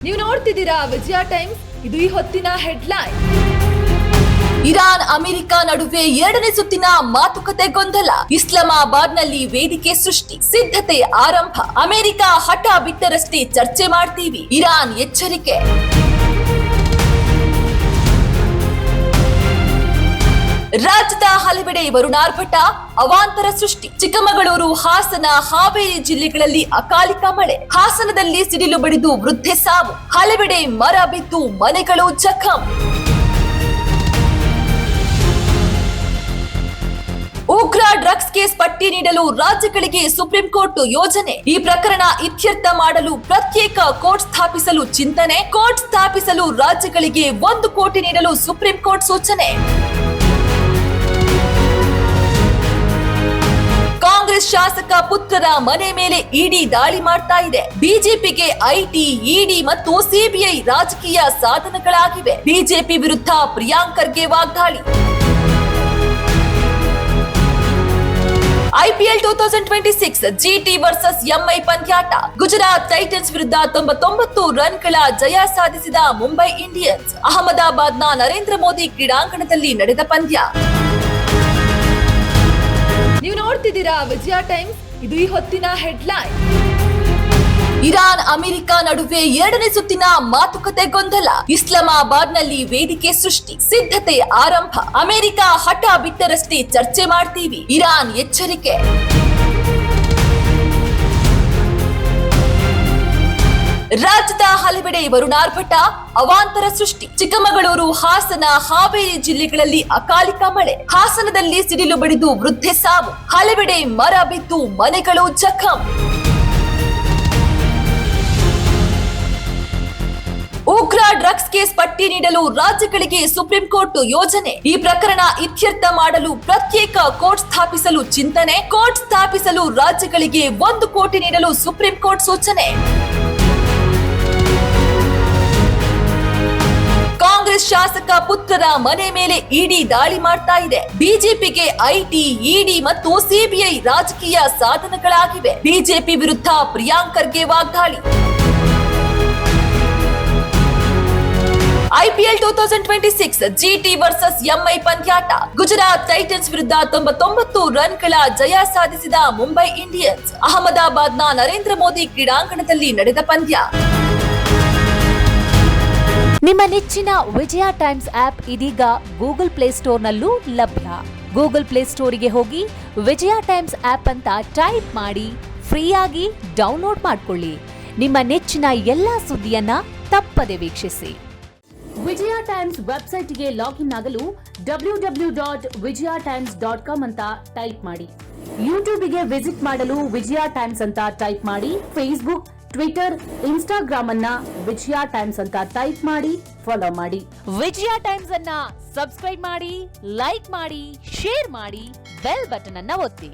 ನೀವು ನೋಡ್ತಿದ್ದೀರಾ ವಿಜಯ ಟೈಮ್ಸ್. ಇದು ಈ ಹೊತ್ತಿನ ಹೆಡ್ಲೈನ್. ಇರಾನ್ ಅಮೆರಿಕ ನಡುವೆ ಎರಡನೇ ಸುತ್ತಿನ ಮಾತುಕತೆ ಗೊಂದಲ. ಇಸ್ಲಾಮಾಬಾದ್ನಲ್ಲಿ ವೇದಿಕೆ ಸೃಷ್ಟಿ, ಸಿದ್ಧತೆ ಆರಂಭ. ಅಮೆರಿಕ ಹಠ ಬಿಟ್ಟರಷ್ಟೇ ಚರ್ಚೆ ಮಾಡ್ತೀವಿ, ಇರಾನ್ ಎಚ್ಚರಿಕೆ. ರಾಜ್ಯದ ಹಲವೆಡೆ ವರುಣಾರ್ಭಟ, ಅವಾಂತರ ಸೃಷ್ಟಿ. ಚಿಕ್ಕಮಗಳೂರು, ಹಾಸನ, ಹಾವೇರಿ ಜಿಲ್ಲೆಗಳಲ್ಲಿ ಅಕಾಲಿಕ ಮಳೆ. ಹಾಸನದಲ್ಲಿ ಸಿಡಿಲು ಬಡಿದು ವೃದ್ಧೆ ಸಾವು, ಹಲವೆಡೆ ಮರ ಬಿದ್ದು ಮನೆಗಳು ಜಖಂ. ಉಗ್ರ ಡ್ರಗ್ಸ್ ಕೇಸ್ ಪಟ್ಟಿ ನೀಡಲು ರಾಜ್ಯಗಳಿಗೆ ಸುಪ್ರೀಂ ಕೋರ್ಟ್ ಯೋಜನೆ. ಈ ಪ್ರಕರಣ ಇತ್ಯರ್ಥ ಮಾಡಲು ಪ್ರತ್ಯೇಕ ಕೋರ್ಟ್ ಸ್ಥಾಪಿಸಲು ಚಿಂತನೆ. ಕೋರ್ಟ್ ಸ್ಥಾಪಿಸಲು ರಾಜ್ಯಗಳಿಗೆ 1 ಕೋಟಿ ನೀಡಲು ಸುಪ್ರೀಂ ಕೋರ್ಟ್ ಸೂಚನೆ. ಕಾಂಗ್ರೆಸ್ ಶಾಸಕ ಪುತ್ರರ ಮನೆ ಮೇಲೆ ಇಡಿ ದಾಳಿ ಮಾಡ್ತಾ ಇದೆ. ಬಿಜೆಪಿಗೆ ಐಟಿ, ಇಡಿ ಮತ್ತು ಸಿಬಿಐ ರಾಜಕೀಯ ಸಾಧನಗಳಾಗಿವೆ. ಬಿಜೆಪಿ ವಿರುದ್ಧ ಪ್ರಿಯಾಂಕ್ ಖರ್ಗೆ ವಾಗ್ದಾಳಿ. ಐಪಿಎಲ್ 2026 ಜಿಟಿ ವರ್ಸಸ್ ಎಂಐ ಪಂದ್ಯಾಟ. ಗುಜರಾತ್ ಟೈಟನ್ಸ್ ವಿರುದ್ಧ 99 ರನ್ಗಳ ಜಯ ಸಾಧಿಸಿದ ಮುಂಬೈ ಇಂಡಿಯನ್ಸ್. ಅಹಮದಾಬಾದ್ನ ನರೇಂದ್ರ ಮೋದಿ ಕ್ರೀಡಾಂಗಣದಲ್ಲಿ ನಡೆದ ಪಂದ್ಯ. ನೀವು ನೋಡ್ತಿದ್ದೀರಾ ವಿಜಯ ಟೈಮ್ಸ್. ಇದು ಈ ಹೊತ್ತಿನ ಹೆಡ್ಲೈನ್. ಇರಾನ್ ಅಮೆರಿಕ ನಡುವೆ ಎರಡನೇ ಸುತ್ತಿನ ಮಾತುಕತೆ ಗೊಂದಲ. ಇಸ್ಲಾಮಾಬಾದ್ನಲ್ಲಿ ವೇದಿಕೆ ಸೃಷ್ಟಿ, ಸಿದ್ಧತೆ ಆರಂಭ. ಅಮೆರಿಕ ಹಠ ಬಿಟ್ಟರಷ್ಟೇ ಚರ್ಚೆ ಮಾಡ್ತೀವಿ, ಇರಾನ್ ಎಚ್ಚರಿಕೆ. ರಾಜ್ಯದ ಹಲವೆಡೆ ವರುಣಾರ್ಭಟ, ಅವಾಂತರ ಸೃಷ್ಟಿ. ಚಿಕ್ಕಮಗಳೂರು, ಹಾಸನ, ಹಾವೇರಿ ಜಿಲ್ಲೆಗಳಲ್ಲಿ ಅಕಾಲಿಕ ಮಳೆ. ಹಾಸನದಲ್ಲಿ ಸಿಡಿಲು ಬಡಿದು ವೃದ್ಧೆ ಸಾವು, ಹಲವೆಡೆ ಮರ ಬಿದ್ದು ಮನೆಗಳು ಜಖಂ. ಉಗ್ರ ಡ್ರಗ್ಸ್ ಕೇಸ್ ಪಟ್ಟಿ ನೀಡಲು ರಾಜ್ಯಗಳಿಗೆ ಸುಪ್ರೀಂ ಕೋರ್ಟ್ ಯೋಜನೆ. ಈ ಪ್ರಕರಣ ಇತ್ಯರ್ಥ ಮಾಡಲು ಪ್ರತ್ಯೇಕ ಕೋರ್ಟ್ ಸ್ಥಾಪಿಸಲು ಚಿಂತನೆ. ಕೋರ್ಟ್ ಸ್ಥಾಪಿಸಲು ರಾಜ್ಯಗಳಿಗೆ 1 ಕೋಟಿ ನೀಡಲು ಸುಪ್ರೀಂ ಕೋರ್ಟ್ ಸೂಚನೆ. ಕಾಂಗ್ರೆಸ್ ಶಾಸಕ ಪುತ್ರರ ಮನೆ ಮೇಲೆ ಇಡಿ ದಾಳಿ ಮಾಡ್ತಾ ಇದೆ. ಬಿಜೆಪಿಗೆ ಐಟಿ, ಇಡಿ ಮತ್ತು ಸಿಬಿಐ ರಾಜಕೀಯ ಸಾಧನಗಳಾಗಿವೆ. ಬಿಜೆಪಿ ವಿರುದ್ಧ ಪ್ರಿಯಾಂಕ್ ಖರ್ಗೆ ವಾಗ್ದಾಳಿ. ಐಪಿಎಲ್ 2026 ಜಿಟಿ ವರ್ಸಸ್ ಎಂಐ ಪಂದ್ಯಾಟ. ಗುಜರಾತ್ ಟೈಟನ್ಸ್ ವಿರುದ್ಧ 99 ರನ್ಗಳ ಜಯ ಸಾಧಿಸಿದ ಮುಂಬೈ ಇಂಡಿಯನ್ಸ್. ಅಹಮದಾಬಾದ್ನ ನರೇಂದ್ರ ಮೋದಿ ಕ್ರೀಡಾಂಗಣದಲ್ಲಿ ನಡೆದ ಪಂದ್ಯ. ನಿಮ್ಮ ನೆಚ್ಚಿನ ವಿಜಯ ಟೈಮ್ಸ್ ಆಪ್ ಇದೀಗ ಗೂಗಲ್ ಪ್ಲೇಸ್ಟೋರ್ನಲ್ಲೂ ಲಭ್ಯ. ಗೂಗಲ್ ಪ್ಲೇಸ್ಟೋರಿಗೆ ಹೋಗಿ ವಿಜಯ ಟೈಮ್ಸ್ ಆಪ್ ಅಂತ ಟೈಪ್ ಮಾಡಿ ಫ್ರೀಯಾಗಿ ಡೌನ್ಲೋಡ್ ಮಾಡಿಕೊಳ್ಳಿ. ನಿಮ್ಮ ನೆಚ್ಚಿನ ಎಲ್ಲಾ ಸುದ್ದಿಯನ್ನ ತಪ್ಪದೆ ವೀಕ್ಷಿಸಿ. ವಿಜಯ ಟೈಮ್ಸ್ ವೆಬ್ಸೈಟ್ಗೆ ಲಾಗಿನ್ ಆಗಲು www.vijayatimes.com ಅಂತ ಟೈಪ್ ಮಾಡಿ. ಯೂಟ್ಯೂಬ್ಗೆ ವಿಸಿಟ್ ಮಾಡಲು ವಿಜಯ ಟೈಮ್ಸ್ ಅಂತ ಟೈಪ್ ಮಾಡಿ. ಫೇಸ್ಬುಕ್, ಟ್ವಿಟರ್, ಇನ್ಸ್ಟಾಗ್ರಾಮ್ ಅನ್ನ ವಿಜಯ ಟೈಮ್ಸ್ ಅಂತ ಟೈಪ್ ಮಾಡಿ, ಫಾಲೋ ಮಾಡಿ. ವಿಜಯ ಟೈಮ್ಸ್ ಅನ್ನ ಸಬ್ಸ್ಕ್ರೈಬ್ ಮಾಡಿ, ಲೈಕ್ ಮಾಡಿ, ಶೇರ್ ಮಾಡಿ, ಬೆಲ್ ಬಟನ್ ಅನ್ನ ಒತ್ತಿ.